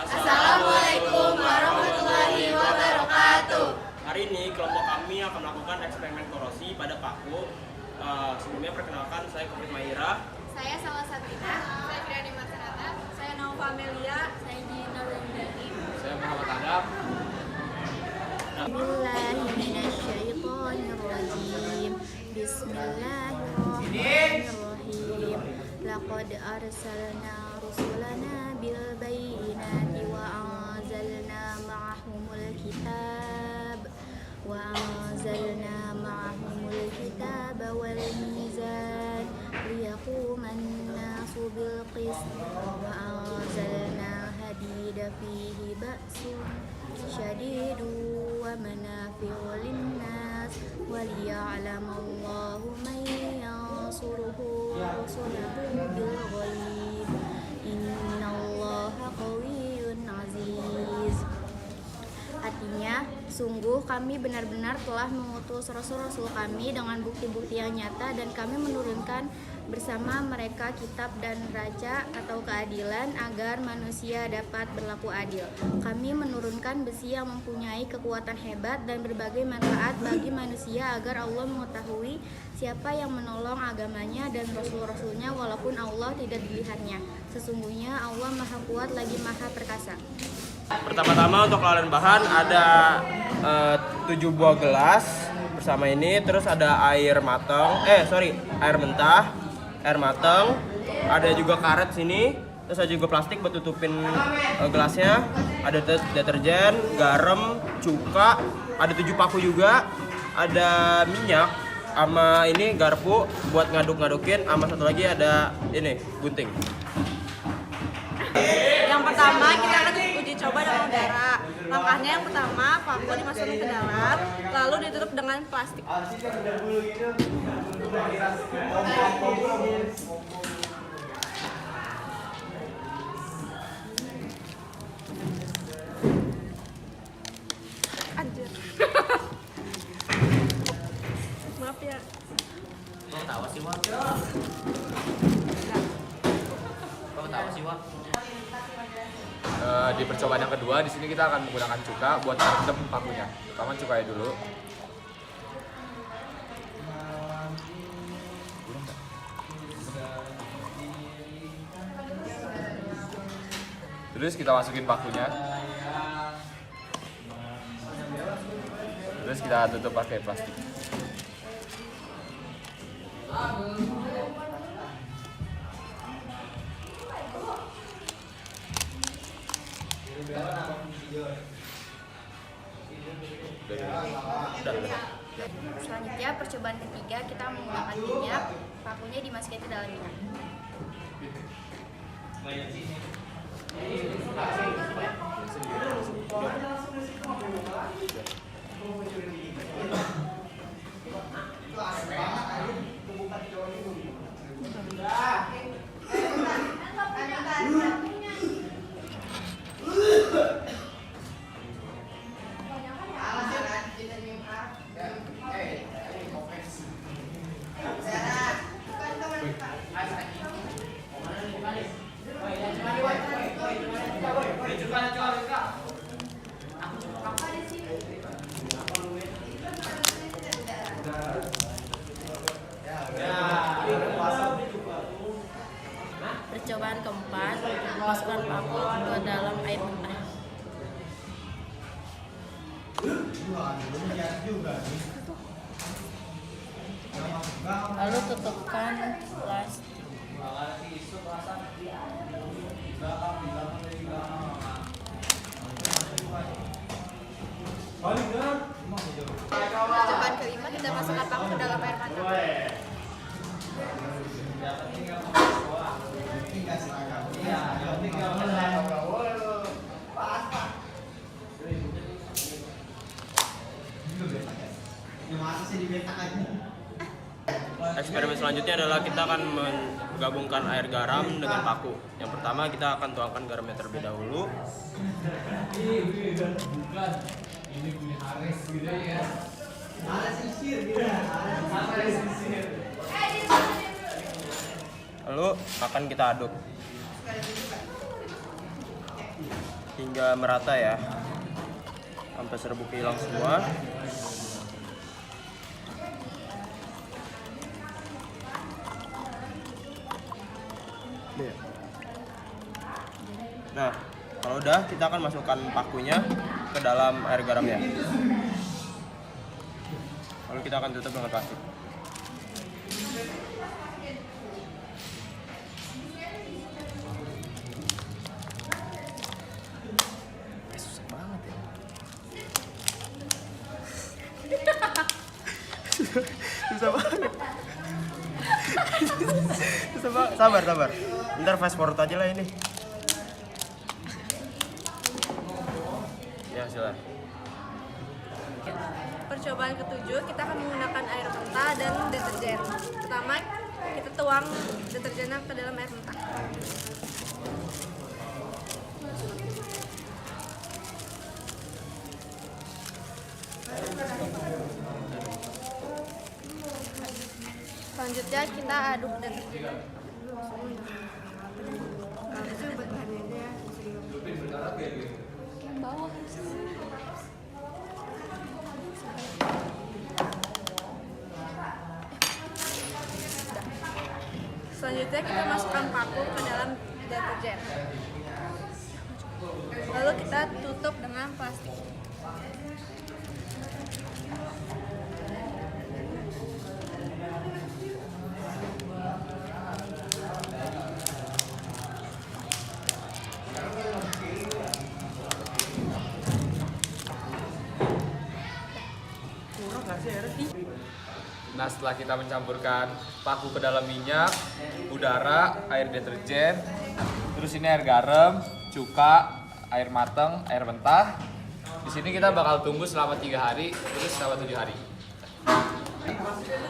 Assalamualaikum warahmatullahi wabarakatuh. Hari ini kelompok kami akan melakukan eksperimen korosi pada paku. Sebelumnya perkenalkan, saya Kopit Maira. Saya Salwa Sabrina. Saya Firani Marsanata. Saya Naufa Amelia. Saya Gina Lendani. Saya Muhammad Adam. Bismillahirrahmanirrahim. Bismillahirrahmanirrahim. Laqad arsalna rusulana bil bayyinati wa anzalna ma'ahumul kitab wal mizan liyaquman nasu bil qist wa anzalna hadida fihi ba'sun syadidu wa manafi'u linnas wa liya'lamallahu man yansuruhu wa rusulahu bil ghaib innallaha qawiyyun aziz. Artinya, sungguh kami benar-benar telah mengutus rasul-rasul kami dengan bukti-bukti yang nyata, dan kami menurunkan bersama mereka kitab dan raja atau keadilan agar manusia dapat berlaku adil. Kami menurunkan besi yang mempunyai kekuatan hebat dan berbagai manfaat bagi manusia agar Allah mengetahui siapa yang menolong agamanya dan rasul-rasulnya walaupun Allah tidak dilihatnya. Sesungguhnya Allah Maha Kuat lagi Maha Perkasa. Pertama-tama untuk kelalen bahan ada 7 buah gelas bersama ini, terus ada air mentah, air matang, ada juga karet sini, terus ada juga plastik buat tutupin gelasnya, ada deterjen, garam, cuka, ada 7 paku juga, ada minyak, sama ini garpu buat ngaduk-ngadukin, sama satu lagi ada ini gunting. Yang pertama kita akan uji coba dengan udara. Langkahnya yang pertama, paku dimasukkan ke dalam, lalu ditutup dengan plastik. Anjir. Maaf ya. Kok ketawa sih, Wak? Kok ketawa sih, Wak? Di percobaan yang kedua, di sini kita akan menggunakan cuka buat merendam pakunya. Pertama cukanya dulu. Terus kita masukin pakunya. Terus kita tutup pakai plastik. Selanjutnya percobaan ketiga, kita menggunakan minyak, pakunya dimasukkan ke dalam minyak. Percobaan keempat, masukkan paku ke dalam air mentah. Lalu tutupkan plastik. Percobaan kelima, kita masukkan paku ke dalam air mata. Eksperimen selanjutnya adalah kita akan menggabungkan air garam dengan paku. Yang pertama kita akan tuangkan garamnya terlebih dahulu. Lalu akan kita aduk. hingga merata ya, sampai serbuknya hilang semua. Nah, kalau udah kita akan masukkan pakunya ke dalam air garamnya. Lalu kita akan tutup dengan plastik. Susah banget ya. Susah banget. Susah banget. Sabar. Ntar fast forward aja lah ini. Ya, silakan. Percobaan ketujuh, kita akan menggunakan air mentah dan deterjen. Pertama, kita tuang deterjennya ke dalam air mentah. Selanjutnya kita aduk deterjen. Selanjutnya kita masukkan paku ke dalam deterjen. Lalu kita tutup dengan plastik. Nah, setelah kita mencampurkan paku ke dalam minyak, udara, air deterjen, terus ini air garam, cuka, air mateng, air mentah. Di sini kita bakal tunggu selama 3 hari, terus selama 7 hari.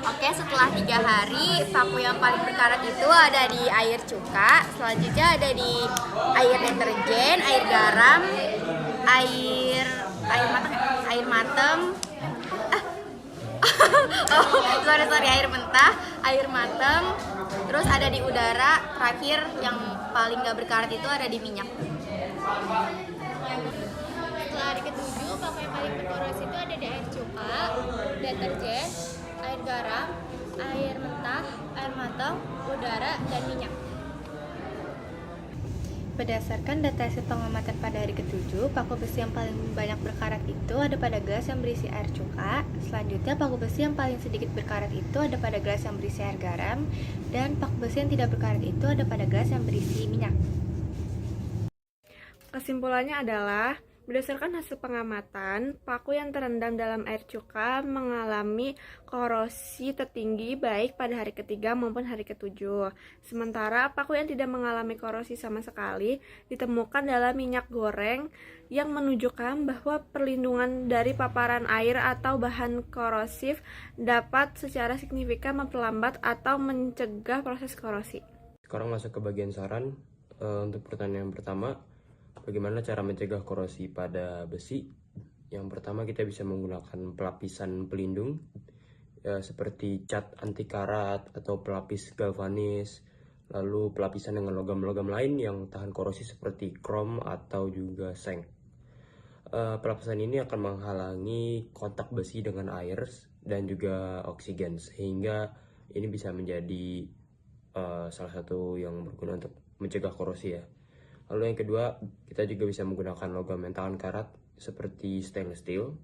Oke, setelah 3 hari, paku yang paling berkarat itu ada di air cuka, selanjutnya ada di air deterjen, air garam, air mateng, air mentah, air mateng, terus ada di udara, terakhir yang paling gak berkarat itu ada di minyak. Setelah hari ketujuh, paku yang paling berkorosi itu ada di air cuka, deterjen, air garam, air mentah, air matang, udara, dan minyak. Berdasarkan data hasil pengamatan pada hari ke-7, paku besi yang paling banyak berkarat itu ada pada gelas yang berisi air cuka. Selanjutnya, paku besi yang paling sedikit berkarat itu ada pada gelas yang berisi air garam. Dan paku besi yang tidak berkarat itu ada pada gelas yang berisi minyak. Kesimpulannya adalah, berdasarkan hasil pengamatan, paku yang terendam dalam air cuka mengalami korosi tertinggi baik pada hari ketiga maupun hari ketujuh. Sementara paku yang tidak mengalami korosi sama sekali ditemukan dalam minyak goreng yang menunjukkan bahwa perlindungan dari paparan air atau bahan korosif dapat secara signifikan memperlambat atau mencegah proses korosi. Sekarang masuk ke bagian saran. Untuk pertanyaan pertama, bagaimana cara mencegah korosi pada besi? Yang pertama, kita bisa menggunakan pelapisan pelindung seperti cat anti karat atau pelapis galvanis, lalu pelapisan dengan logam-logam lain yang tahan korosi seperti krom atau juga seng. Pelapisan ini akan menghalangi kontak besi dengan air dan juga oksigen, sehingga ini bisa menjadi salah satu yang berguna untuk mencegah korosi ya. Lalu yang kedua, kita juga bisa menggunakan logam yang tahan karat seperti stainless steel.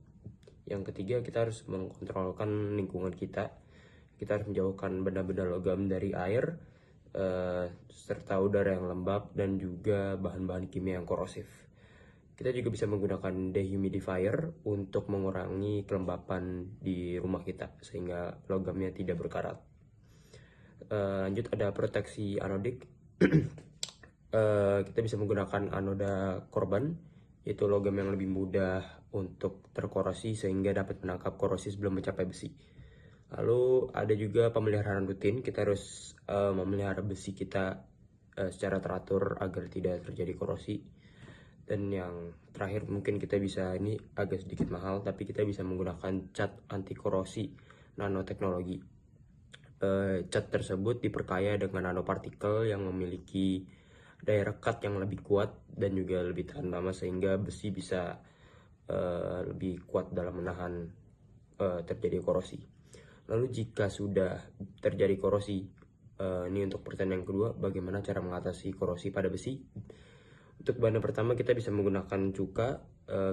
Yang ketiga, kita harus mengkontrolkan lingkungan kita. Kita harus menjauhkan benda-benda logam dari air, serta udara yang lembab dan juga bahan-bahan kimia yang korosif. Kita juga bisa menggunakan dehumidifier untuk mengurangi kelembapan di rumah kita sehingga logamnya tidak berkarat. Lanjut, ada proteksi anodik. Kita bisa menggunakan anoda korban, yaitu logam yang lebih mudah untuk terkorosi sehingga dapat menangkap korosi sebelum mencapai besi. Lalu ada juga pemeliharaan rutin. Kita harus memelihara besi kita secara teratur agar tidak terjadi korosi. Dan yang terakhir, mungkin kita bisa, ini agak sedikit mahal, tapi kita bisa menggunakan cat anti korosi nanoteknologi. Cat tersebut diperkaya dengan nanopartikel yang memiliki daya rekat yang lebih kuat dan juga lebih tahan lama, sehingga besi bisa lebih kuat dalam menahan terjadi korosi. Lalu jika sudah terjadi korosi, ini untuk pertanyaan yang kedua, bagaimana cara mengatasi korosi pada besi? Untuk bahan pertama kita bisa menggunakan cuka.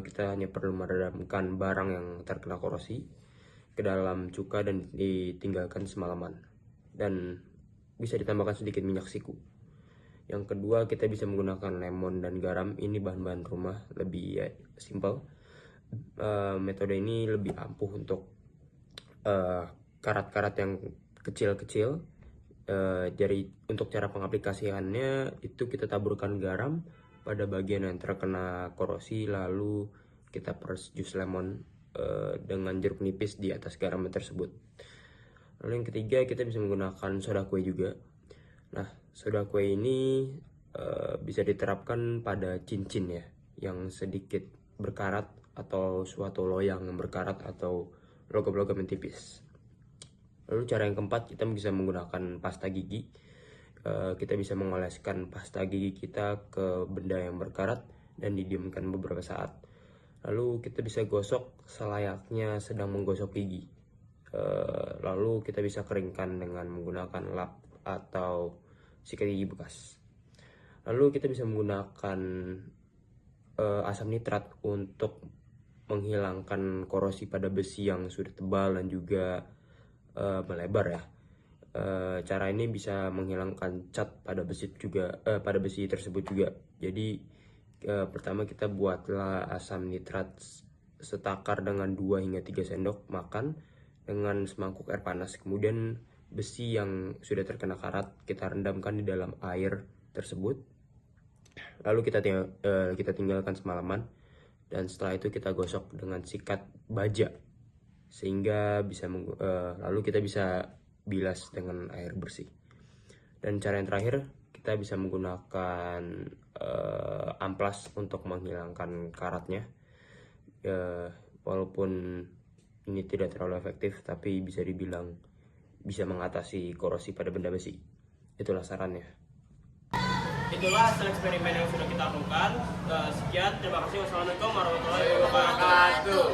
Kita hanya perlu meredamkan barang yang terkena korosi ke dalam cuka dan ditinggalkan semalaman, dan bisa ditambahkan sedikit minyak siku. Yang kedua, kita bisa menggunakan lemon dan garam. Ini bahan-bahan rumah, lebih simple. Metode ini lebih ampuh untuk karat-karat yang kecil-kecil. Jadi untuk cara pengaplikasiannya itu kita taburkan garam pada bagian yang terkena korosi, lalu kita peres jus lemon dengan jeruk nipis di atas garam tersebut. Lalu yang ketiga, kita bisa menggunakan soda kue juga. Nah, soda kue ini bisa diterapkan pada cincin ya, yang sedikit berkarat, atau suatu loyang yang berkarat, atau logam-logam yang tipis. Lalu cara yang keempat, kita bisa menggunakan pasta gigi. Kita bisa mengoleskan pasta gigi kita ke benda yang berkarat dan didiamkan beberapa saat. Lalu kita bisa gosok selayaknya sedang menggosok gigi. Lalu kita bisa keringkan dengan menggunakan lap atau sikat gigi bekas. Lalu kita bisa menggunakan asam nitrat untuk menghilangkan korosi pada besi yang sudah tebal dan juga melebar ya. Cara ini bisa menghilangkan cat pada besi tersebut juga. Jadi pertama kita buatlah asam nitrat setakar dengan 2 hingga 3 sendok makan dengan semangkuk air panas. Kemudian besi yang sudah terkena karat kita rendamkan di dalam air tersebut. Lalu kita tinggalkan semalaman, dan setelah itu kita gosok dengan sikat baja sehingga lalu kita bisa bilas dengan air bersih. Dan cara yang terakhir, kita bisa menggunakan amplas untuk menghilangkan karatnya. Walaupun ini tidak terlalu efektif, tapi bisa dibilang bisa mengatasi korosi pada benda besi. Itulah sarannya. Itulah hasil eksperimen yang sudah kita lakukan. Sekian, terima kasih. Wassalamualaikum warahmatullahi wabarakatuh.